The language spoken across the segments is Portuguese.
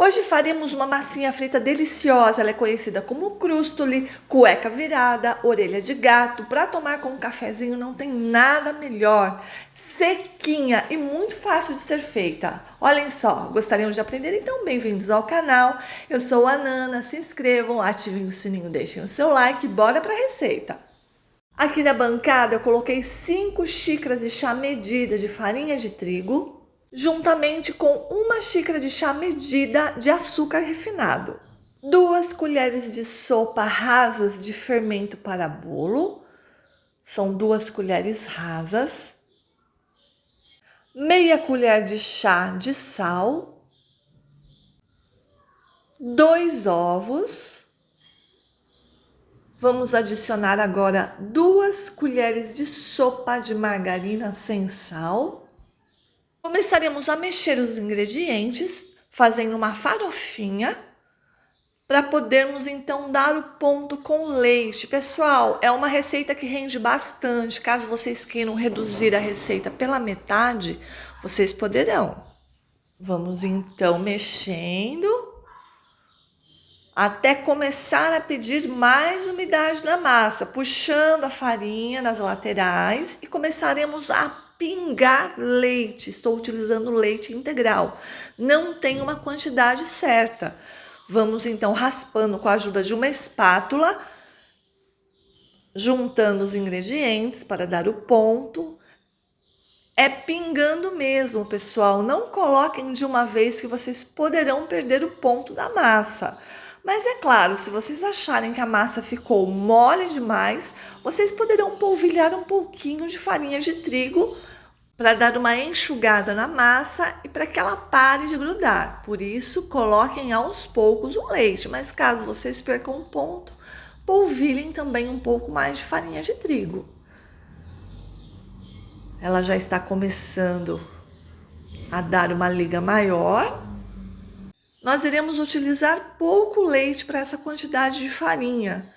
Hoje faremos uma massinha frita deliciosa, ela é conhecida como crustoli, cueca virada, orelha de gato. Para tomar com um cafezinho não tem nada melhor. Sequinha e muito fácil de ser feita. Olhem só, gostariam de aprender? Então bem-vindos ao canal. Eu sou a Nana, se inscrevam, ativem o sininho, deixem o seu like, bora para a receita. Aqui na bancada eu coloquei 5 xícaras de chá medida de farinha de trigo, juntamente com 1 xícara de chá medida de açúcar refinado, 2 colheres de sopa rasas de fermento para bolo, são 2 colheres rasas, meia colher de chá de sal, 2 ovos. Vamos adicionar agora 2 colheres de sopa de margarina sem sal. Começaremos a mexer os ingredientes, fazendo uma farofinha, para podermos então dar o ponto com leite. Pessoal, é uma receita que rende bastante. Caso vocês queiram reduzir a receita pela metade, vocês poderão. Vamos então mexendo até começar a pedir mais umidade na massa, puxando a farinha nas laterais e começaremos a pingar leite. Estou utilizando leite integral, não tem uma quantidade certa. Vamos então raspando com a ajuda de uma espátula, juntando os ingredientes para dar o ponto. É pingando mesmo, pessoal, não coloquem de uma vez que vocês poderão perder o ponto da massa. Mas é claro, se vocês acharem que a massa ficou mole demais, vocês poderão polvilhar um pouquinho de farinha de trigo para dar uma enxugada na massa e para que ela pare de grudar. Por isso, coloquem aos poucos o leite, mas caso vocês percam um ponto, polvilhem também um pouco mais de farinha de trigo. Ela já está começando a dar uma liga maior. Nós iremos utilizar pouco leite para essa quantidade de farinha.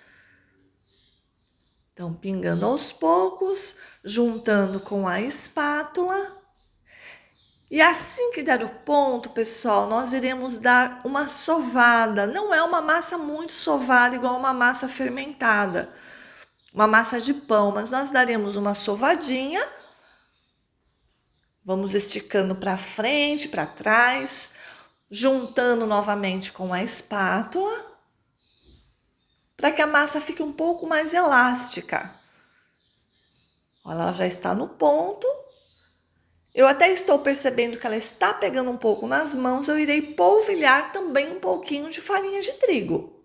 Então, pingando aos poucos, juntando com a espátula. E assim que der o ponto, pessoal, nós iremos dar uma sovada. Não é uma massa muito sovada, igual uma massa fermentada. Uma massa de pão, mas nós daremos uma sovadinha. Vamos esticando para frente, para trás, juntando novamente com a espátula, para que a massa fique um pouco mais elástica. Olha, ela já está no ponto. Eu até estou percebendo que ela está pegando um pouco nas mãos, eu irei polvilhar também um pouquinho de farinha de trigo.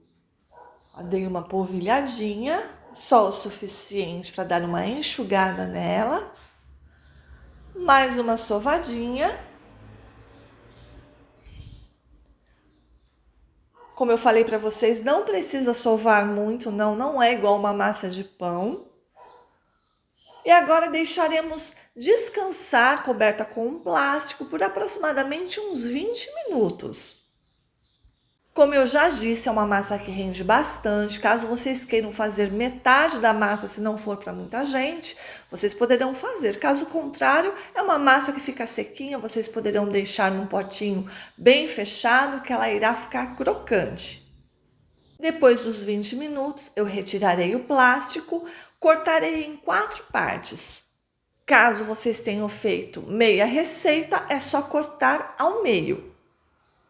Dei uma polvilhadinha, só o suficiente para dar uma enxugada nela. Mais uma sovadinha. Como eu falei para vocês, não precisa sovar muito, não é igual uma massa de pão. E agora deixaremos descansar, coberta com um plástico, por aproximadamente uns 20 minutos. Como eu já disse, é uma massa que rende bastante. Caso vocês queiram fazer metade da massa, se não for para muita gente, vocês poderão fazer. Caso contrário, é uma massa que fica sequinha, vocês poderão deixar num potinho bem fechado, que ela irá ficar crocante. Depois dos 20 minutos, eu retirarei o plástico, cortarei em 4 partes. Caso vocês tenham feito meia receita, é só cortar ao meio.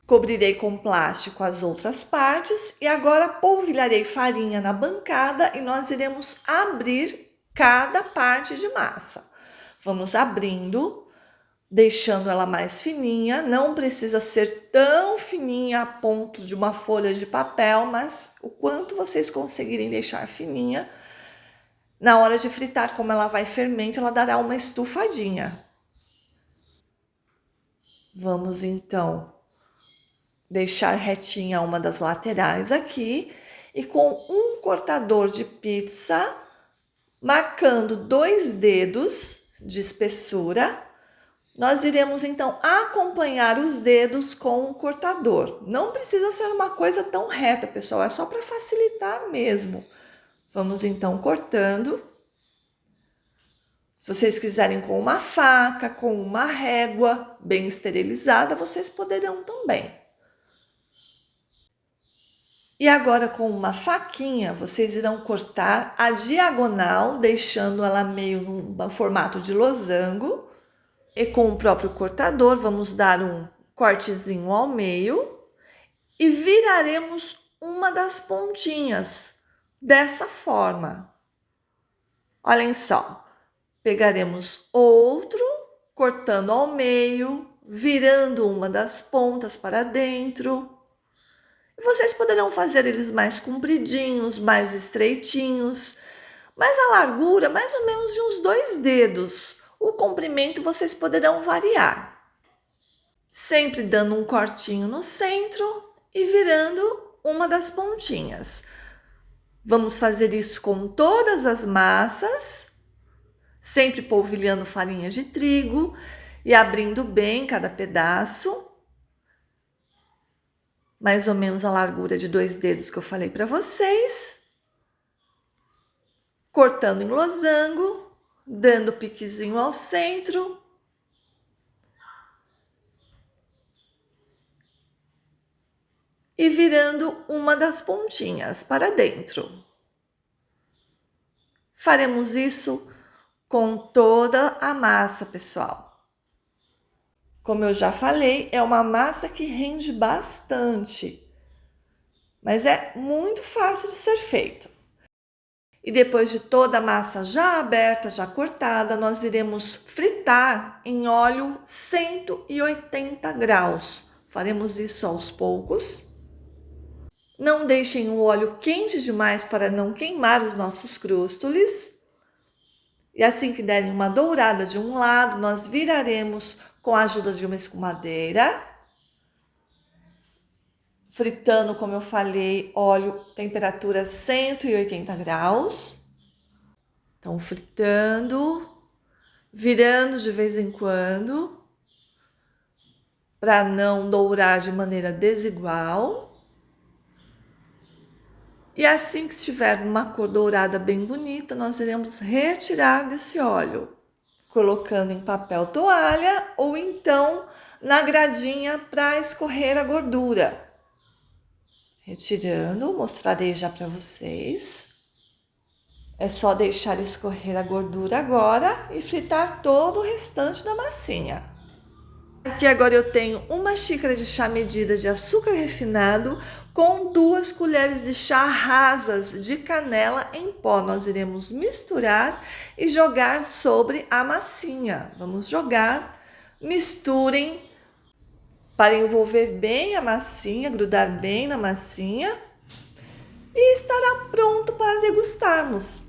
Cobrirei com plástico as outras partes e agora polvilharei farinha na bancada e nós iremos abrir cada parte de massa. Vamos abrindo, deixando ela mais fininha, não precisa ser tão fininha a ponto de uma folha de papel, mas o quanto vocês conseguirem deixar fininha, na hora de fritar, como ela vai fermento, ela dará uma estufadinha. Vamos então deixar retinha uma das laterais aqui e com um cortador de pizza, marcando 2 dedos de espessura, nós iremos então acompanhar os dedos com o cortador. Não precisa ser uma coisa tão reta, pessoal, é só para facilitar mesmo. Vamos então cortando. Se vocês quiserem com uma faca, com uma régua bem esterilizada, vocês poderão também. E agora com uma faquinha, vocês irão cortar a diagonal, deixando ela meio no formato de losango. E com o próprio cortador, vamos dar um cortezinho ao meio e viraremos uma das pontinhas dessa forma. Olhem só, pegaremos outro, cortando ao meio, virando uma das pontas para dentro. E vocês poderão fazer eles mais compridinhos, mais estreitinhos, mas a largura mais ou menos de uns 2 dedos. O comprimento vocês poderão variar. Sempre dando um cortinho no centro e virando uma das pontinhas. Vamos fazer isso com todas as massas, sempre polvilhando farinha de trigo e abrindo bem cada pedaço. Mais ou menos a largura de 2 dedos que eu falei para vocês. Cortando em losango, dando piquezinho ao centro. E virando uma das pontinhas para dentro. Faremos isso com toda a massa, pessoal. Como eu já falei, é uma massa que rende bastante, mas é muito fácil de ser feito. E depois de toda a massa já aberta, já cortada, nós iremos fritar em óleo 180 graus. Faremos isso aos poucos. Não deixem o óleo quente demais para não queimar os nossos crústules. E assim que derem uma dourada de um lado, nós viraremos com a ajuda de uma escumadeira. Fritando, como eu falei, óleo, temperatura 180 graus. Então, fritando, virando de vez em quando, para não dourar de maneira desigual. E assim que estiver uma cor dourada bem bonita, nós iremos retirar desse óleo, colocando em papel toalha ou então na gradinha para escorrer a gordura. Retirando, mostrarei já para vocês. É só deixar escorrer a gordura agora e fritar todo o restante da massinha. Aqui agora eu tenho 1 xícara de chá medida de açúcar refinado com 2 colheres de chá rasas de canela em pó. Nós iremos misturar e jogar sobre a massinha. Vamos jogar, misturem para envolver bem a massinha, grudar bem na massinha e estará pronto para degustarmos.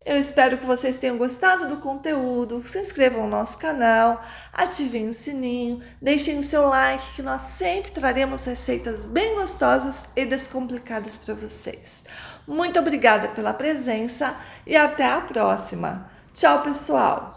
Eu espero que vocês tenham gostado do conteúdo, se inscrevam no nosso canal, ativem o sininho, deixem o seu like que nós sempre traremos receitas bem gostosas e descomplicadas para vocês. Muito obrigada pela presença e até a próxima. Tchau, pessoal!